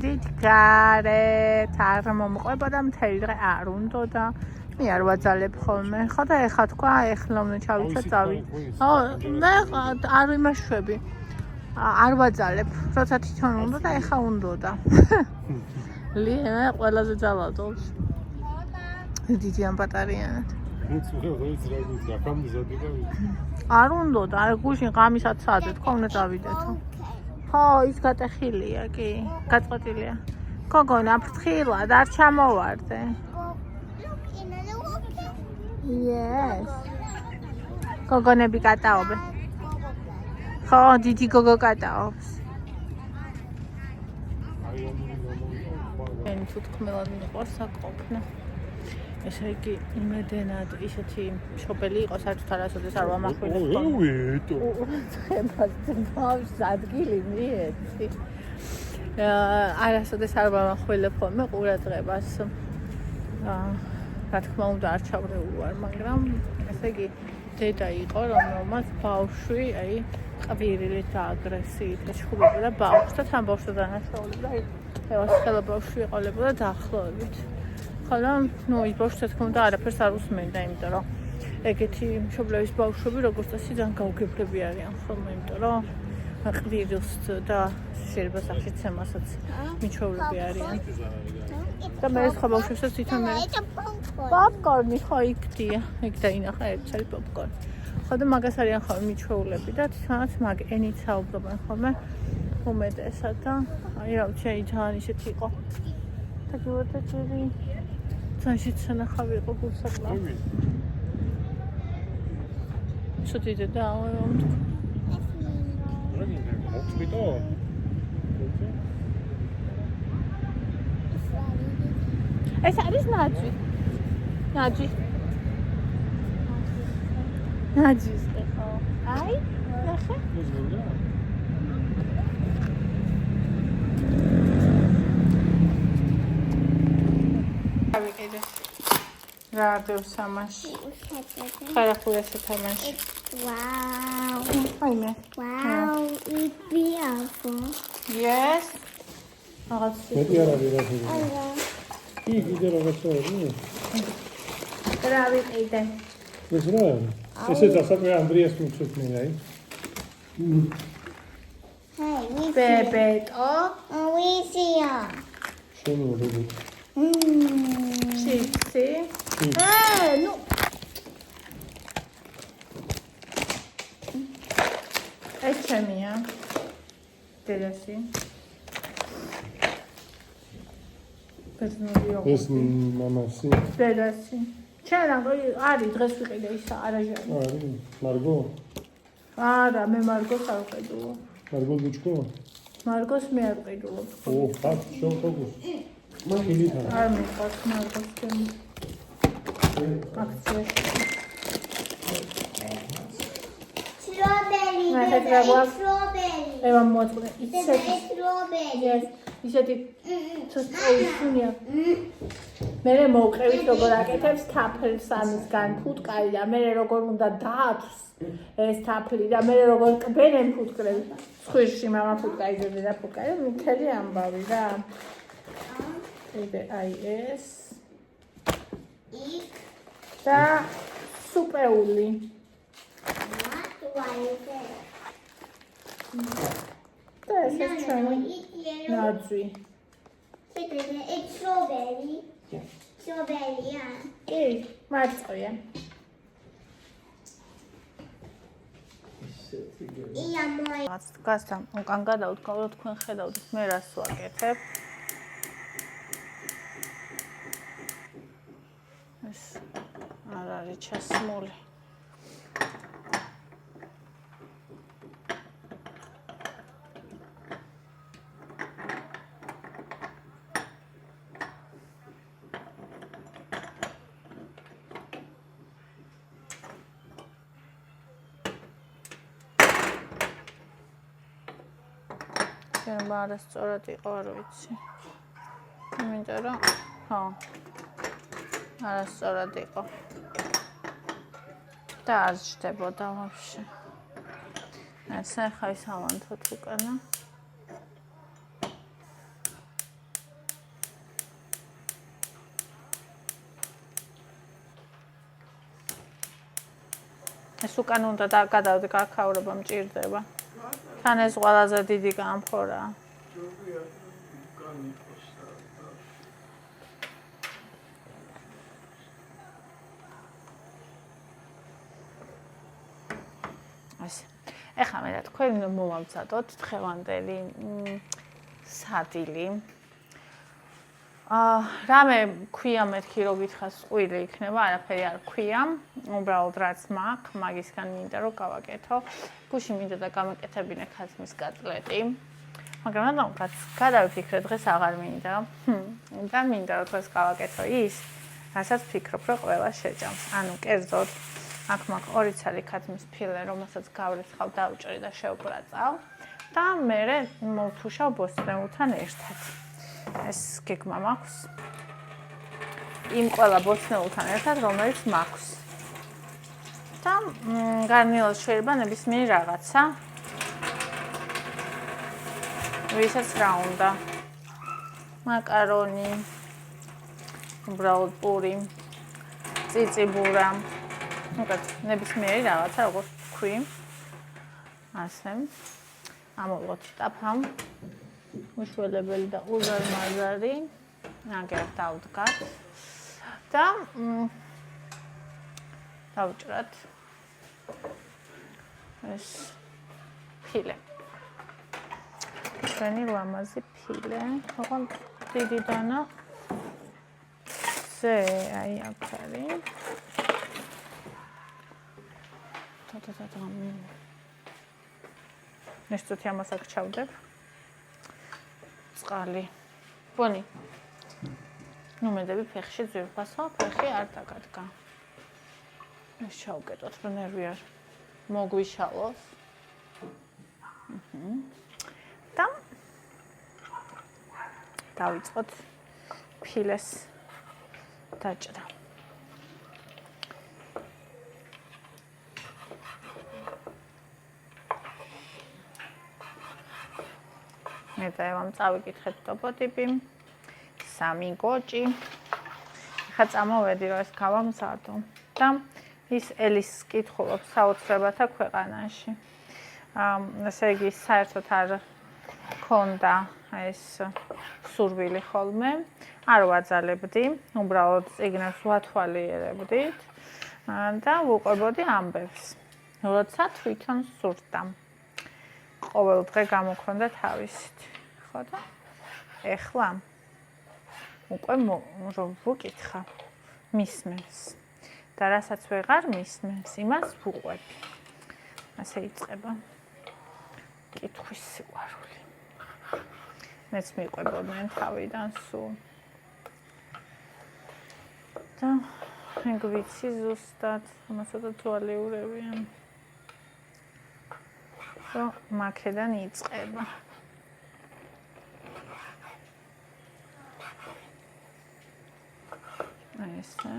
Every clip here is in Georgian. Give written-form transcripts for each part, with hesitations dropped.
დიდგარეთ არ მომყვება და მთელი დღე არ უნდა და მე არ ვაძალებ ხოლმე. ხო და ეხლა თქვა, ეხლა უნდა ჩავიცა წავიდე. მე არ ვიმაშვები. არ ვაძალებ. როცა თვითონ უნდა და ეხლა უნდა და. ლიმე ყველაზე ძალადობს. დიდი ამ პატარიანად. არ უნდა და აი გუშინ ღამისაც სადე თქვა უნდა წავიდეთო. ხო, ის გატეხილია კი, გაწყვეტილია. გოგონა ფრთხილად არ ჩამოვარდე. Yes. გოგონები კატაობენ. ხო, დიდი გოგო კატაობს. მე თუ თქმელად მიყვარს აკოპნა. ესე იგი იმედენად ისეთი მშობელი იყო საერთოდ არასოდეს არ ვამახვილებ ხოლმე. ხებას ადგილი მიეცი. არასოდეს არ ვამახვილებ ხოლმე ყურადღებას. რა თქმა უნდა არ ჩავრეული ვარ, მაგრამ ესე იგი დედა იყო, რომელმაც ბავშვი, აი, ყვირილით და აგრესიით ეშხულებოდა ბავშვს და თან ბავშვს დანაშაულებდა, აი, ხელა ბავშვი ეყოლებოდა დაახლოებით. ხოლო, ნუ ის ბავშვი რა თქმა უნდა არაფერს არ უსმენდა, იმიტომ რომ ეგეთი მშობლების ბავშვები როგორც წესი ძალიან გაუგებრები არიან ხოლმე, იმიტომ რომ ყვირილს და შეიძლება სახში ცემასაც მიჩვეულები არიან. და მე სხვა ბავშვებსაც თვითონ მე პოპკორნი ხო იქდია, იქ დაინახა ერთსა პოპკორნი. ხო და მაგას არიან ხოლმე მიჩვეულები და თვითონაც მაგ ენით საუბრობენ ხოლმე უმეტესად და აი რა ვიცი, აი ძალიან ისეთი იყო. და გიოთა ჯერი ძალიან შეცანახავი იყო გულსაკვლავ. შეთიდე და ამ თქო. მოწვიდო? ეს არის ნაჯი. ნაჯი. ნაჯის ხო. აი, ნახე. ავიკიდე. რა დევს ამაში? ხარახურა შეთამაში. Wow. აიმე. Wow, it's beautiful. Yes. მე არ არის რა თქმა. იგი რაღაცაა. რა ვიყიდე? ეს რა? ესე დასაკვე ანდრიას მიწვეთნი აი. Hey, we ბებეტო. we see ya. შენ როგორ? ჩიპსი. ნუ. ეს ჩემია. დედასი. ეს მამასი. დედასი. ჩემ არის დღეს ვიყიდე ისა არაჟანი. არის მარგო? არა, მე მარგოს არ ვყიდულობ. მარგო ბუჩკო? მარგოს მე არ ვყიდულობ. ხა, შენ ფოკუს. მაგილითა. არ მიყვარს მარგოს ჩემი. აქციაში. Strawberry. ევამ მოაწყდა ისეთი Strawberry. yes ისეთი ცოტა მე მოვყევით როგორ აკეთებს თაფლს ამისგან ფუტკარი და მე როგორ უნდა დააქვს ეს თაფლი და მე როგორ კბენენ ფუტკრებს სხვიში მამა ფუტკარიზე და ფუტკარი მთელი ამბავი რა აი ეს და სუპეული და ეს ჩვენი ნაძვი It's strawberry. Strawberry, yeah. კი, მარწყვია. რაც დგასთან უკან გადავდგავ, თქვენ ხედავთ მე რას ვაკეთებ. ეს არ არის ჩასმული. არასწორად იყო, არ ვიცი. იმიტომ რომ ხო. არასწორად იყო. და არ ჯდებოდა ვაფშე. ეს ახლა ის ავანთოთ უკანა. ეს უკან უნდა გადავდი გაქაურება მჭირდება. თან ეს ყველაზე დიდი გამხორაა. ასე. ეხლა მე რა თქვენ მოვამცადოთ დღევანდელი სადილი. რამე ქვია მეთქი რო გითხრას წვილი იქნება, არაფერი არ ქვია. უბრალოდ რაც მაქვს, მაგისგან მინდა რომ გავაკეთო. გუში მინდა და გამაკეთებინე ქათმის კატლეტი. მაგრამ რადგან გადავიფიქრე დღეს აღარ მინდა. და მინდა რომ დღეს გავაკეთო ის, რასაც ფიქრობ რომ ყველა შეჭამს. ანუ კერძოდ აქ მაქვს 2 ცალი ქათმის ფილე, რომელსაც გავრიცხავ, დავჭრი და შევბრაწავ და მერე მოვთუშავ ბოსტნეულთან ერთად. ეს გეგმა მაქვს. იმ ყველა ბოსტნეულთან ერთად, რომელიც მაქვს. და გარნილად შეიძლება ნებისმიერი რაღაცა. ვისაც რა უნდა. მაკარონი, უბრალოდ პური, წიწიბურა. ნებისმიერი რაღაცა, როგორც თქვი. ასე. ამოვიღოთ შტაფა. უშველებელი და უზარმაზარი. აგერ დავდგათ. და დავჭრათ ეს ფილე. ჩვენი ლამაზი ფილე. ოღონდ დიდი დანა. ზე აი აქ არის. ეს წუთი ამას აქ ჩავდებ. წყალი. ბონი. ნუ მედები ფეხში ძვირფასო, ფეხი არ დაგადგა. ეს შევკეტოთ, რომ ნერვი არ მოგვიშალოს. და დავიწყოთ ფილეს დაჭრა. მე და ევამ წავიკითხეთ ტოპოტიპი, 3 გოჭი. ხა წამოვედი რომ ეს გავამზადო და ის ელის კითხულობს საოცრებათა ქვეყანაში. ესე იგი საერთოდ არ ქონდა ეს სურვილი ხოლმე, არ ვაძალებდი, უბრალოდ წიგნებს ვათვალიერებდით და ვუყვებოდი ამბებს. როცა თვითონ სურდა. ყოველ დღე გამოქონდა თავისით. ხო და ეხლა უკვე რომ ვუკითხა მისმენს. და რასაც ვეღარ მისმენს, იმას ვუყვები. ასე იწყება კითხვის სიყვარული. მეც მიყვებოდნენ თავიდან სულ. და მე გვიცი ზუსტად, ამასაც თვალიურებიან. რომ მაქედან იწყება. ესე.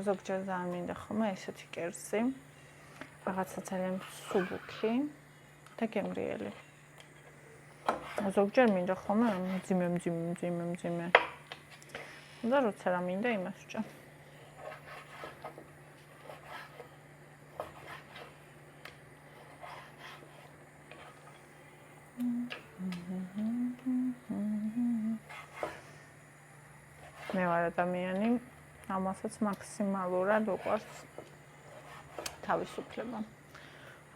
ზოგჯერ ძალიან მინდა ხოლმე ესეთი კერძი. რაღაცა ძალიან სუბუქი და გემრიელი. ზოგჯერ მინდა ხოლმე მძიმე. და როცა რა მინდა იმას ვჭამ. მე ვარ ადამიანი ამასაც მაქსიმალურად უყვარს თავისუფლება.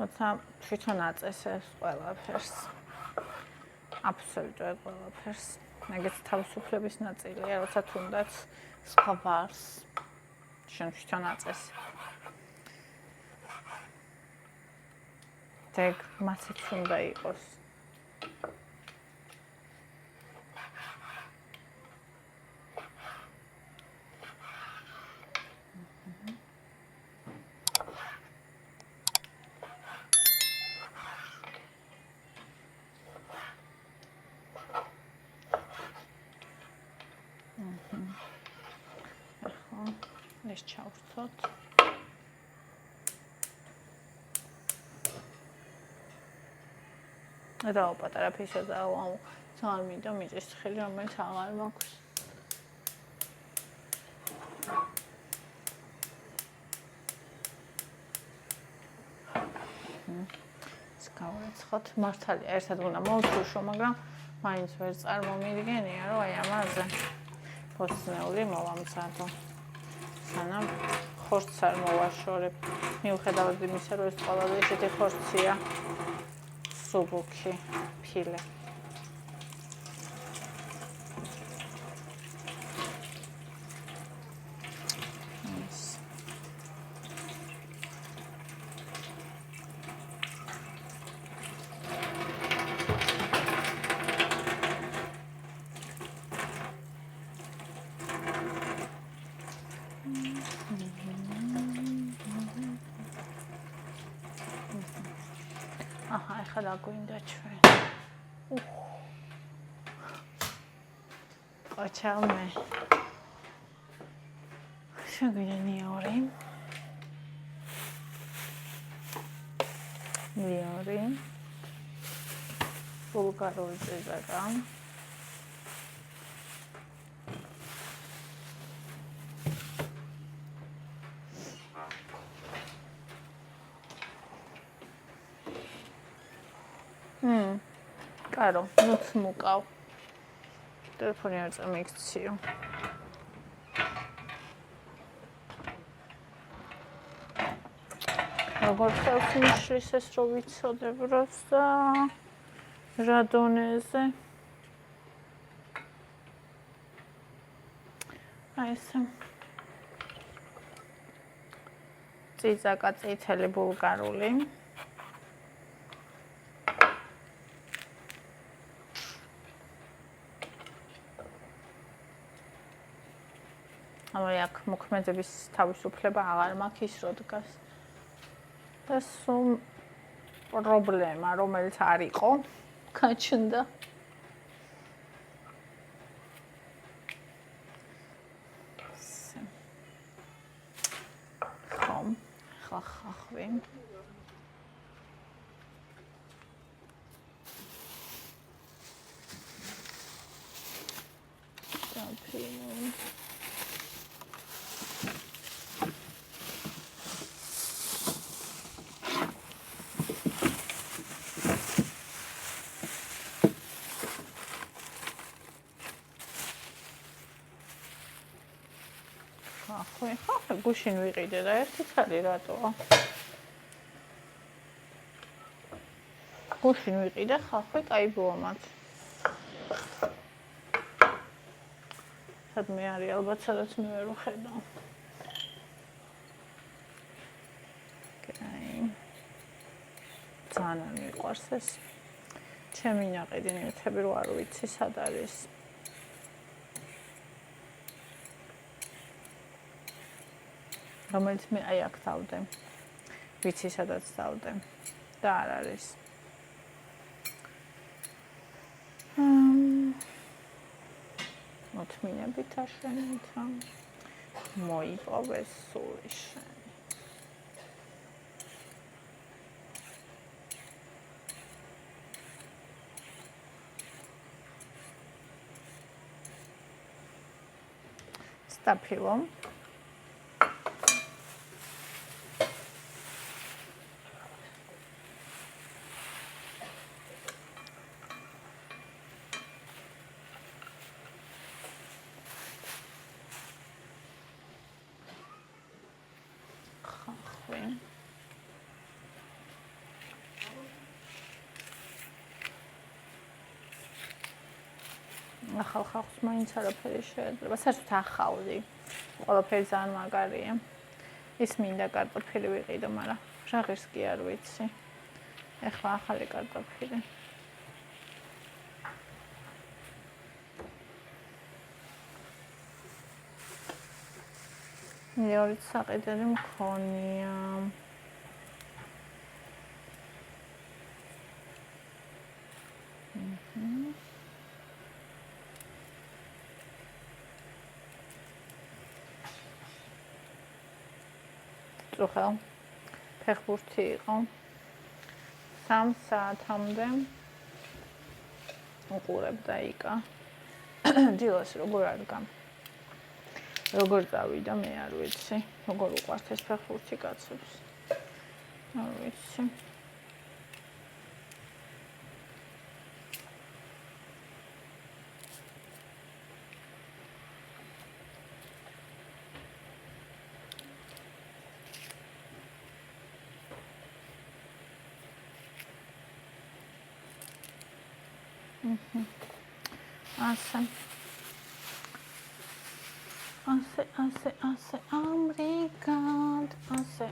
როცა თვითონ აწესებს ყველაფერს. აბსოლუტურად ყველაფერს. მაგაც თავისუფლების ნაწილია, როცა თუნდაც სხვა ვარს შენ თვითონ აწესებ. ეგ მასიც უნდა იყოს. ეს ჩავხსოთ. რა პატარა ფიშა აუ ძალიან მინდა მიჭის ხელი რომელიც აღარ მაქვს. გავაცხოთ მართალია ერთად უნდა მოვთუშო, მაგრამ მაინც ვერ წარმომიდგენია რომ აი ამაზე ფოსნეული მოვამზადო. სანამ ხორცს არ მოვაშორებ. მიუხედავად იმისა, რომ ეს ყველაზე ისეთი ხორცია სუბუქი ფილე. ახლა დაგვინდა ჩვენ. ოჩალმე. შეგინიორი. მიორი. ბულგარული წეზაკა. კარო, ნუც მუკავ. ტელეფონი არ წამიქციო. როგორ ხელს მიშლის ეს რო ვიცოდებ რას და რა დონეზე. აი ესე. წიწაკა წითელი ბულგარული. აი აქ მოქმედების თავისუფლება აღარ მაქვს ის რო დგას. და სულ პრობლემა რომელიც არ იყო გაჩნდა. ხომ ხახვი. ხახვი გუშინ ვიყიდე და ერთი ცალი რატოა? გუშინ ვიყიდე ხახვი კაი ბოამაც. სადმე არის ალბათ სადაც მე ვერ ვხედავ. კაი. ძალიან მიყვარს ეს. ჩემი ნაყიდი ნივთები რო არ ვიცი სად არის. რომელიც მე აი აქ დავდე. ვიცი სადაც დავდე. და არ არის. მოთმინებით აშენით. მოიპოვეს სული შენ. სტაფილო. ახალ ხალხს მაინც არაფერი შეეძლება. საერთოდ ახალდი. ყველაფერი ძალიან მაგარია. ის მინდა კარტოფილი ვიყიდო, მაგრამ რა ღირს კი არ ვიცი. ეხლა ახალი კარტოფილი. მეორე საყიდელი მქონია. წუხელ ფეხბურთი იყო 3 საათამდე უყურებდა იკა დილას როგორ არგა როგორ წავიდა მე არ ვიცი როგორ უყვართ ეს ფეხბურთი კაცებს არ ვიცი ასე ამრიგად ასე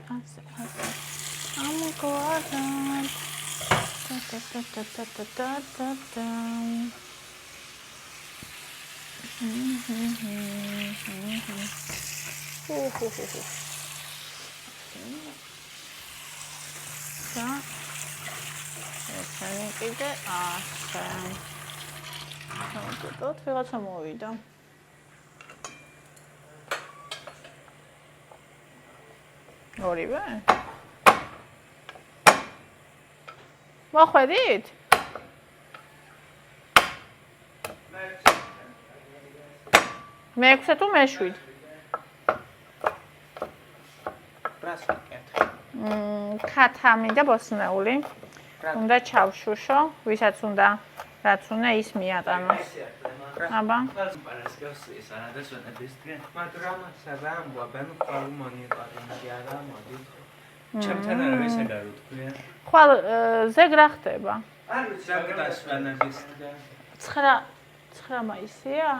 ამგვარად ესენი კიდე ასე tot ვიღაცა მოვიდა ორივე მოხვედით მე-6 თუ მე-7 ქათა მინდა ბოსნეული უნდა ჩავშუშო ვისაც უნდა რაც უნდა ის მიატანოს აბა ჩემთან არ ვისედა რო თქვია ხვალ ზეგ რა ხდება არ ვიცი რა გასვენების 9 მაისია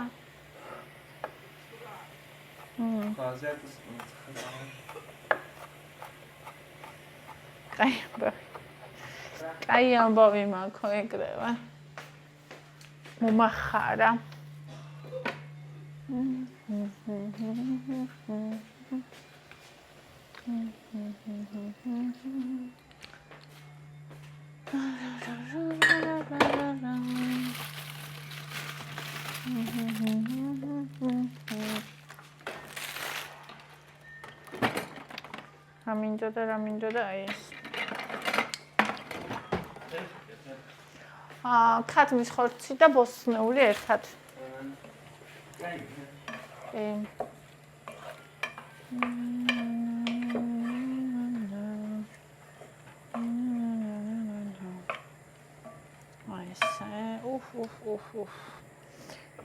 ხაზებს კაი ამბავი მაქვს ეგრევე მომახარა რამინდოდა ეს ქათმის ხორცი და ბოსნეული ერთად.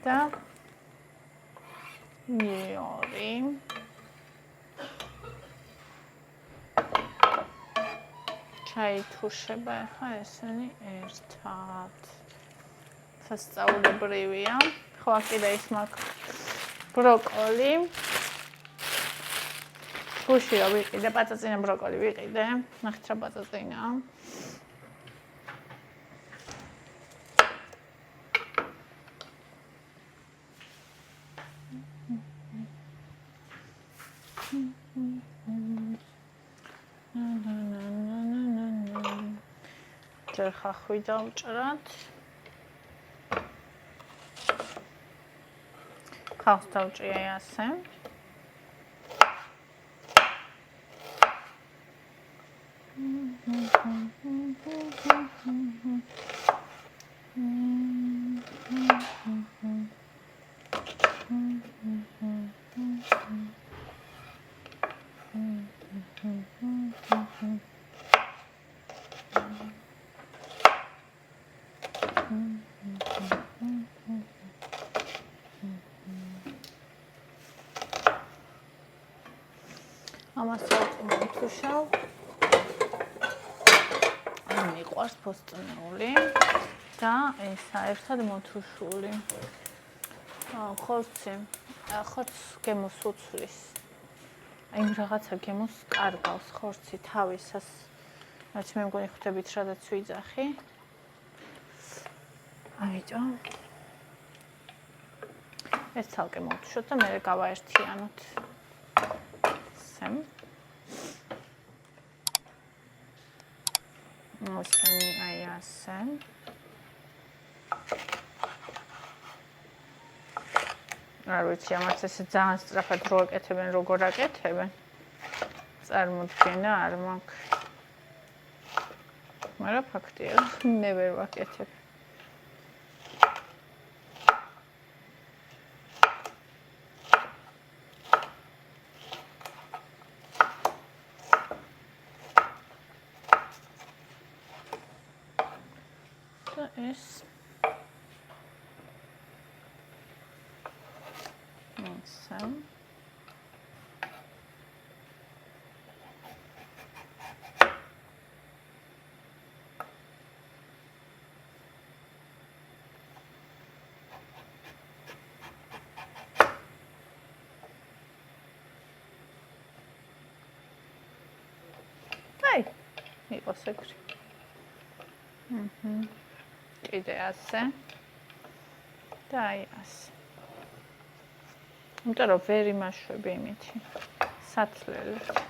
და მეორე ჩაითუშება ახლა ესენი ერთად. სასწაულებრივია. ხო, კიდე ის მაქვს ბროკოლი. გუში რა ვიყიდე, პაწაწინა ბროკოლი ვიყიდე. ნახეთ რა პაწაწინაა. ჯერ ხახვი დავჭრათ. ხავს დავჭრია ასე. ამას ვთუშავ. მიყვარს ფოსტნეული და ესა ერთად მოთუშული. ხორცი გემოს უცვლის. აი რაღაცა გემოს კარგავს ხორცი თავისას. რაც მე მგონი ხვდებით რადაც ვიძახი. ამიტომ ეს ცალკე მოვთუშოთ და მე გავაერთიანოთ. მოსენი აი ასე. არ ვიცი, ამას ესე ძალიან სწრაფად რო აკეთებენ, როგორ აკეთებენ. წარმოდგენა არ მაქვს. მაგრამ ფაქტია, მე ვერ ვაკეთებ. ეს Awesome. Hey, იყოს ეგრე. კიდე ასე. და აი ასე. იმიტომ რომ ვერ იმაშვები იმითი. სათლელით.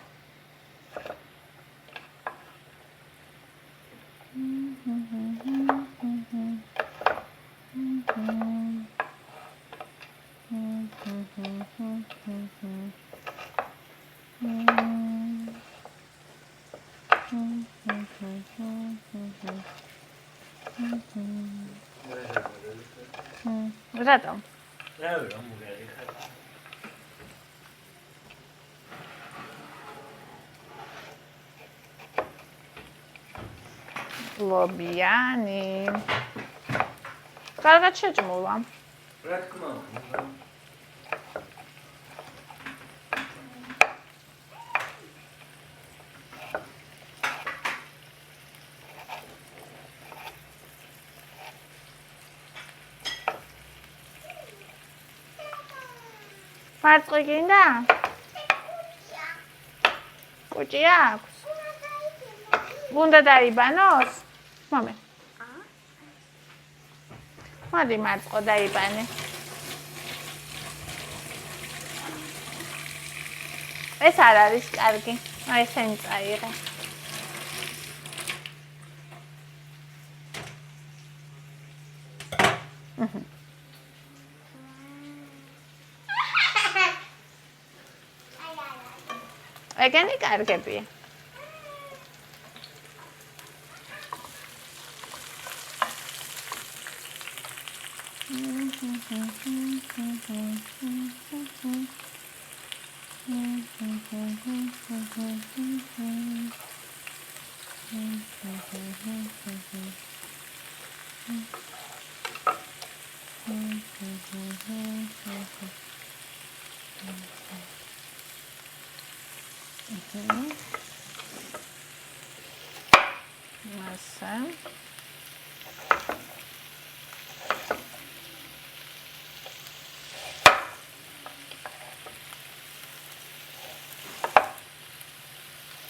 რატომ? რა ვიცი, მოგერი ხარ. ლობიანი. კარგად შეჭმულა. რა თქმა უნდა. მარწყი გინდა? კუჭი აქვს? უნდა დაიბანოს? მომე. მოდი მარწყო დაიბანე. ეს არ არის კარგი. აი ესენი წაიღე. ეგენი კარგებია. ასე.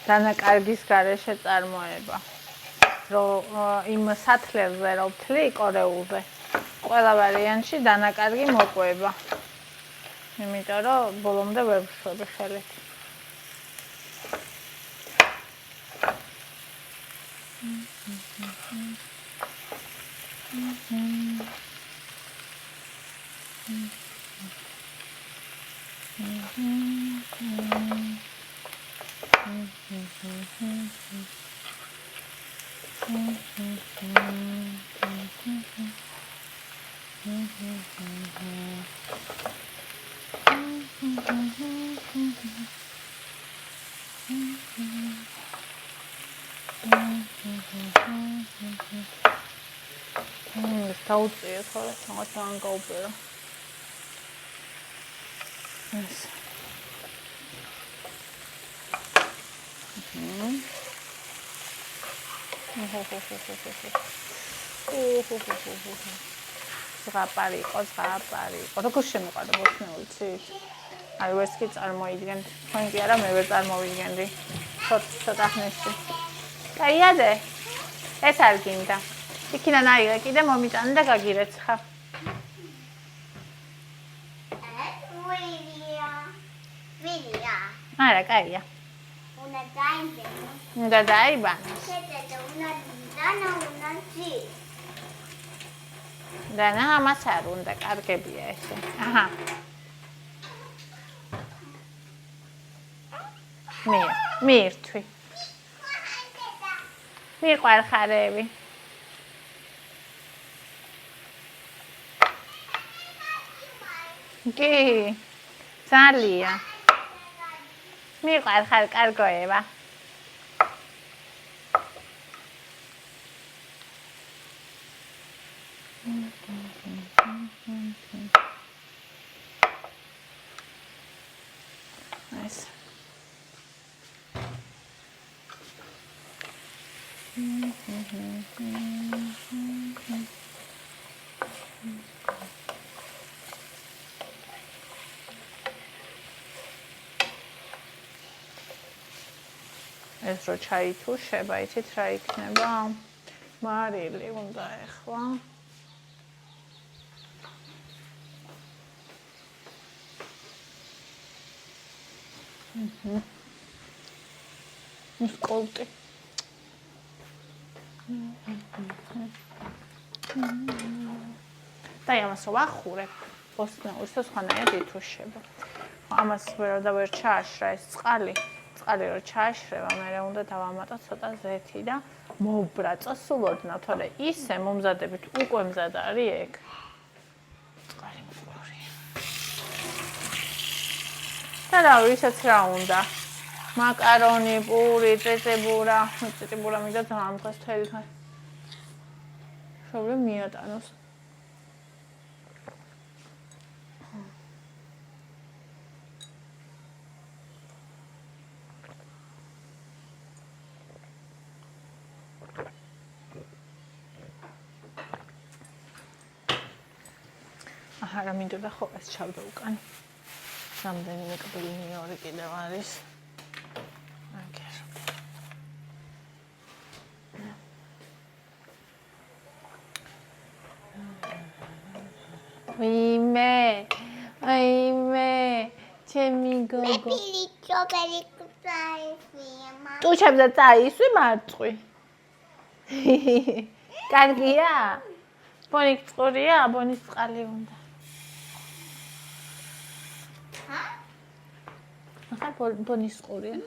დანაკარგის გარეშე წარმოება. რომ იმ სათლელზე რო ვთლი კორეულზე. ყველა ვარიანტში დანაკარგი მოყვება. იმიტომ რომ ბოლომდე ვერ ვშვები ხელით. დაუწიე ხოლმე რაღაცა ან გაუპერო. ეს. ზღაპარი იყო. როგორ შემოყარა ბოსნეული ცით? აი ეს კი წარმოიდგენ. თქვენ კი არა, მე ვერ წარმოვიდგენდი. ცოტა ხნში. კაიადე. ეს არ გინდა. იქიდან აიღე კიდე მომიტანე და გაგირეცხა. ვიდია. არა, კაია. უნდა დაიბანოს. დანა ამას არ უნდა, კარგებია ესე. აჰა. მირთვი. მიყვარ ხარები. კი. ძალიან. მიყვარ ხარ კარგოება. Nice. ეს რო ჩაითუშება, იცით რა იქნება? მარილი უნდა ეხლა. მისკოლტი. და ამას ვახურებ. ოსნაურს და სხვანაირად ითუშება. ამას ვერ ჩააშრა ეს წყალი. წყალი რო ჩააშრება, მე უნდა დავამატო ცოტა ზეთი და მოვბრაწო სულოდნა, თორე ისე მომზადებით უკვე მზად არის ეგ. წყალი მყურია. და რა ვისაც რა უნდა? მაკარონი, პური, წიწიბურა, წიწიბურა მინდა ძალიან დღეს თელი ხარ. შოვლე მიატანოს. რა მინდოდა ხო ეს ჩავდა უკან. რამდენიმე კბილი მეორე კიდევ არის. აგერ. აიმე, ჩემი გოგო. Strawberry cookies. ტუჩებზე წაისვი მარწყვი. კარგია? ბონი წყურია, ბონის წყალი უნდა. ახლა ბონის ყურია.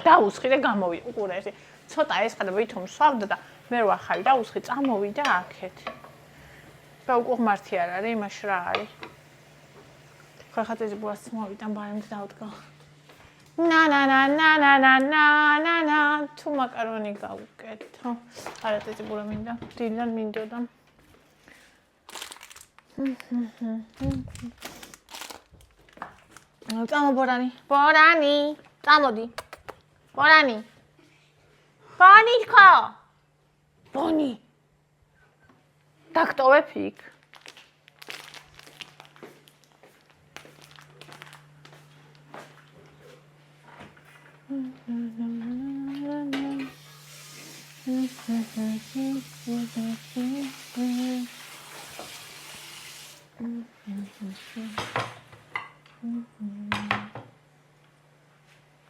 დაუსხი და გამოვიყურე ესე. ცოტა ესხა და ვითომ სვავდა და მე რო ახალი დაუსხი წამოვიდა აქეთ. და უკვე ღმართი არ არის, იმაში რა არის. ხო ხა ეს ბუას მოვიდა ბარემდე დავდგა. না თუ მაკარონი გავუკეთო. არა წიწიბურა მინდა. დილიდან მინდოდა. წამო ბორანი. წამოდი. ბორანი. ბონიკო. ბონი. დაქტოვებ იქ.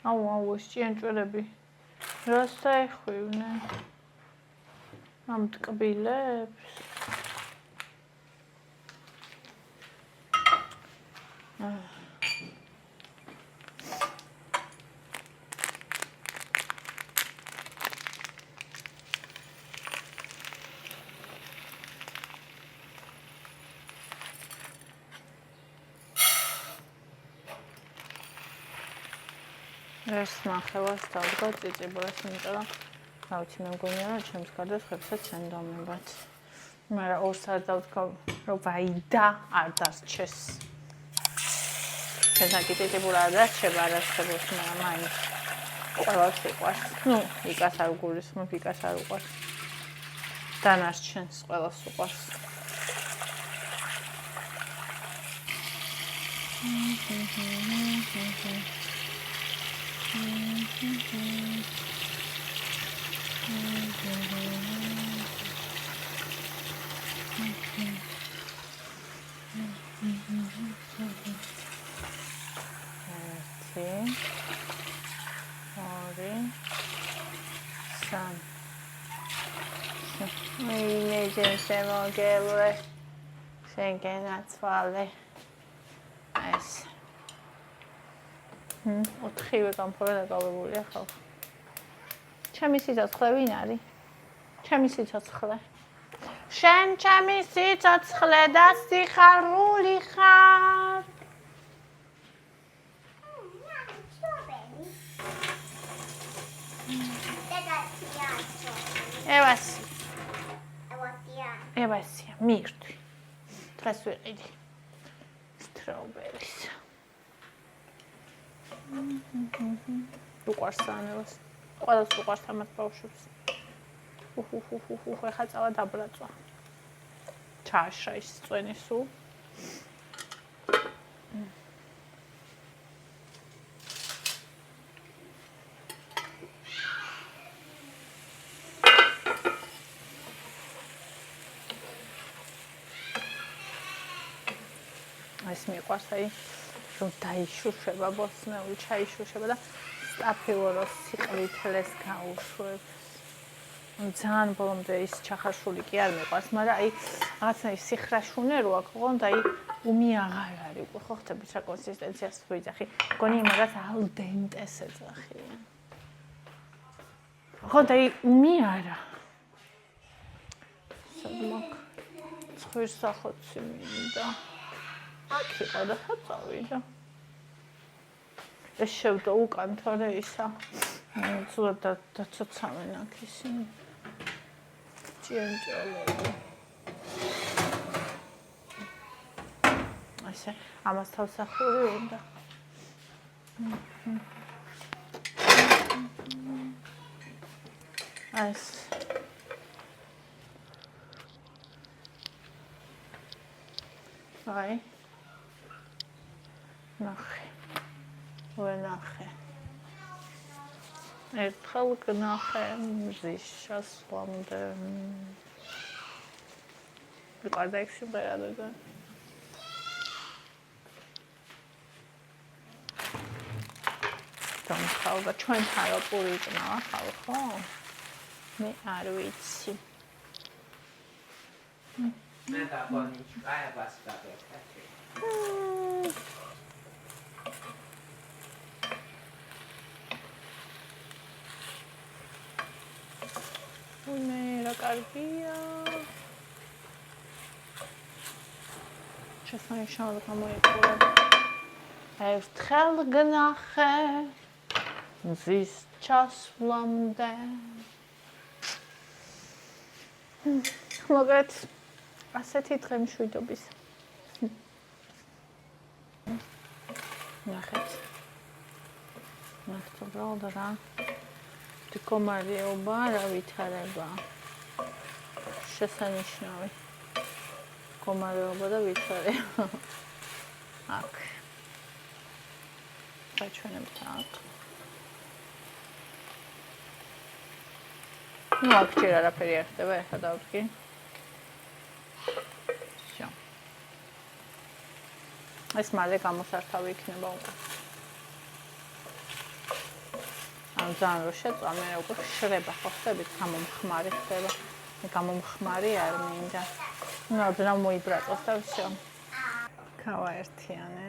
აუ, სჭიანჭველები. რას დაეხვივნე? ამ ტკბილებს? ეს ნახევარს დავდგა წიწიბურას, იმიტომ რომ რა ვიცი, მე მგონია რომ ჩემს გარდა ხებსაც შენდომებად. მაგრამ ორს არ დავდგა, რომ ვაიდა არ დასჩეს. თეთრი წიწიბურა არ დასჩება, არ ასხებოს, მაგრამ მაინც ყველას იყვარს. ნუ, იკას არ გულისხმობ, იკას არ უყვარს. დანარჩენს ყველას უყვარს. შენგენაცვალე ეს ოთხივე გამფორა დაკავებულია ხალხი ჩემი სიცოცხლე ვინ არის ჩემი სიცოცხლე შენ ჩემი სიცოცხლე და სიხარული ხარ ევასია მირთვი დღეს ვიყიდი სტრაუბერის უყვარს ანელს ყველას უყვარს ამათ ბავშვებს ეხა წავა დაბრაწვა ჩააშრა ის წვენი სულ ეს მიყვარს აი რომ დაიშუშება ბოსნეული ჩაიშუშება და სტაფილუროს სიყვითლეს გაუშვებს ძალიან ბოლომდე ის ჩახარშული კი არ მიყვარს მაგრამ აი რაღაცნაირი სიხრაშუნე რო აქვს ოღონდ აი უმი აღარ არის უკვე ხო ხტები რა კონსისტენციას ვიძახი მგონი იმას ალდენტეს ეძახიან ოღონდ აი უმი არა სადმოქ ცხვირსახოცი მინდა აქ იყო და წავიდა ეს შევდო უკან თორე ისა ცუდად დაცოცავენ აქ ისინი ჭიანჭველები ასე ამას თავსახური უნდა ეს აი ნახე ვენახე ერთხელ გნახე მზის შესვლამდე ვიყარდა ეგ სიმღერა და დამხალდა ჩვენთან რა პური იქნება ხალხო მე არ ვიცი მე დაბანიჩკა ბასკატე მე რა კარგია შესანიშნავად გამოიყურა ერთხელ გნახე მზის ჩასვლამდე მოგეთ ასეთი დღე მშვიდობის ნახეთ ნახეთ უბრალოდ რა მდგომარეობა რა ვითარება შესანიშნავი მდგომარეობა და ვითარება აქ გაჩვენებთ აქ ну აქ ჯერ არაფერი არ ხდება ეხლა დავდგი всё ეს მალე გამოსართავი იქნება უკვე ძალიან რო შეწვა მე უკვე შრება ხო ხდებით გამომხმარი ხდება მე გამომხმარი არ მინდა ну და მოიბრატოს და всё გავაერთიანე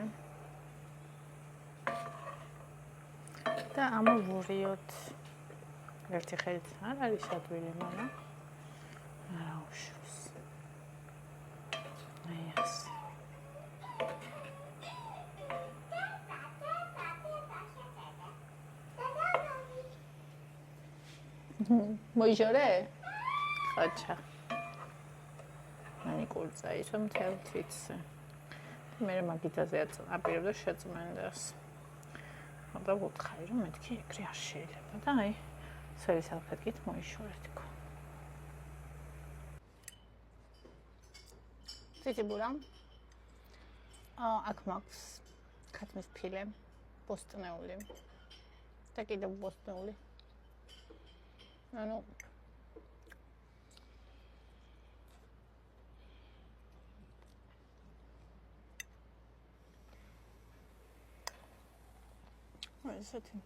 და ამოვურიოთ ერთი ხელით არ არის ადვილი მაგრამ არა უშავს აი ასე მოიჟორე? ხაჩა. მანი კურცა ისო მთელ თვითზე. მე მაგიტაზე აპირებდა შეწმენდას. და ვუთხარი რომ მეთქი ეგრე არ შეიძლება და აი სვერი სალფეტკით მოიშორეთქო. ციციბურა. აქ მაქვს ქათმის ფილე, ბოსტნეული. და კიდევ ბოსტნეული. ანუ ესეთი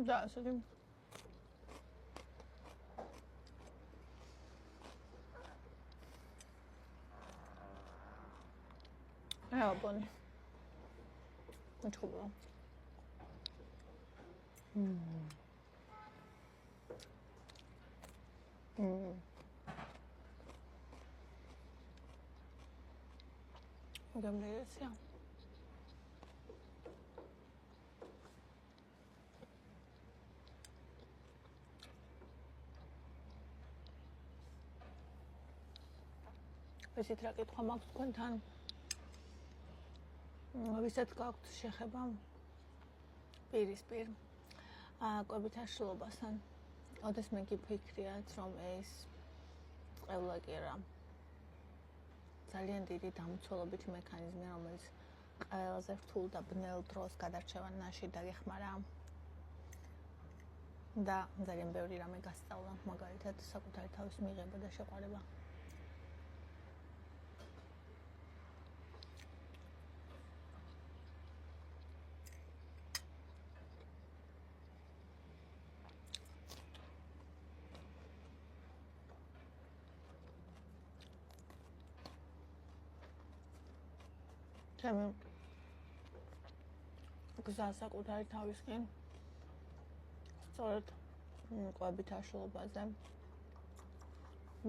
და ესეთი Helpon. Uçuyor. Gömleğiz ya. Ესეთ რა კითხვა მაქვს თქვენთან? ვისაც გაქვთ შეხება პირისპირ კვებით აშლობასთან. ოდესმე გიფიქრიათ, რომ ეს ყველა კი რა ძალიან დიდი დამცველობითი მექანიზმი, რომელიც ყველაზე რთულ და ბნელ დროს გადარჩევანაში დაგეხმარა. და ძალიან ბევრი რამე გასწავლა, მაგალითად საკუთარი თავის მიღება და შეყვარება. ჩემი გზა საკუთარი თავისკენ სწორედ კვებით აშლობაზე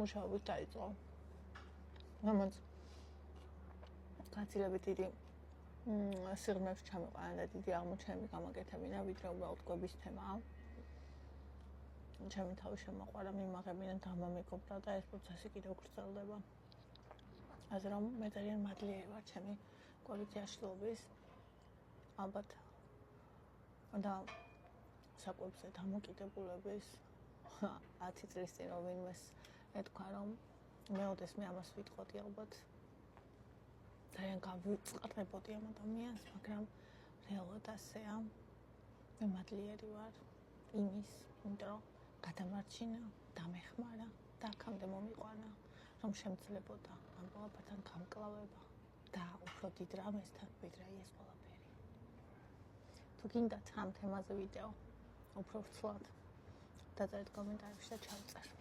მუშაობით დაიწყო. რომელიც გაცილებით დიდი სიღრმეში ჩამოყარა და დიდი აღმოჩენები გამაკეთებინა, ვიდრე უბრალოდ კვების თემაა. ჩემი თავი შემოყვარა, მიმაღებინა, დამამეგობრა და ეს პროცესი კიდევ გრძელდება. ასე რომ მე ძალიან მადლიერი ვარ ჩემი კვებითი აშლობის ალბათ და საკვებზე დამოკიდებულების 10 წლის წინ რომ ვინმეს ეთქვა რომ მეოდეს მე ამას ვიტყოდი ალბათ ძალიან გავიწყდებოდი ამ ადამიანს, მაგრამ რეალურად ასეა. მე მადლიერი ვარ იმის, იმიტომ გადამარჩინა, დამეხმარა და აქამდე მომიყვანა, რომ შემძლებოდა ამ ყველაფერთან გამკლავება და უფრო დიდ რამესთან ვიდრე ეს ყველაფერი. თუ გინდათ ამ თემაზე ვიდეო უფრო ვცვლად დაწერეთ კომენტარებში და ჩავწერ.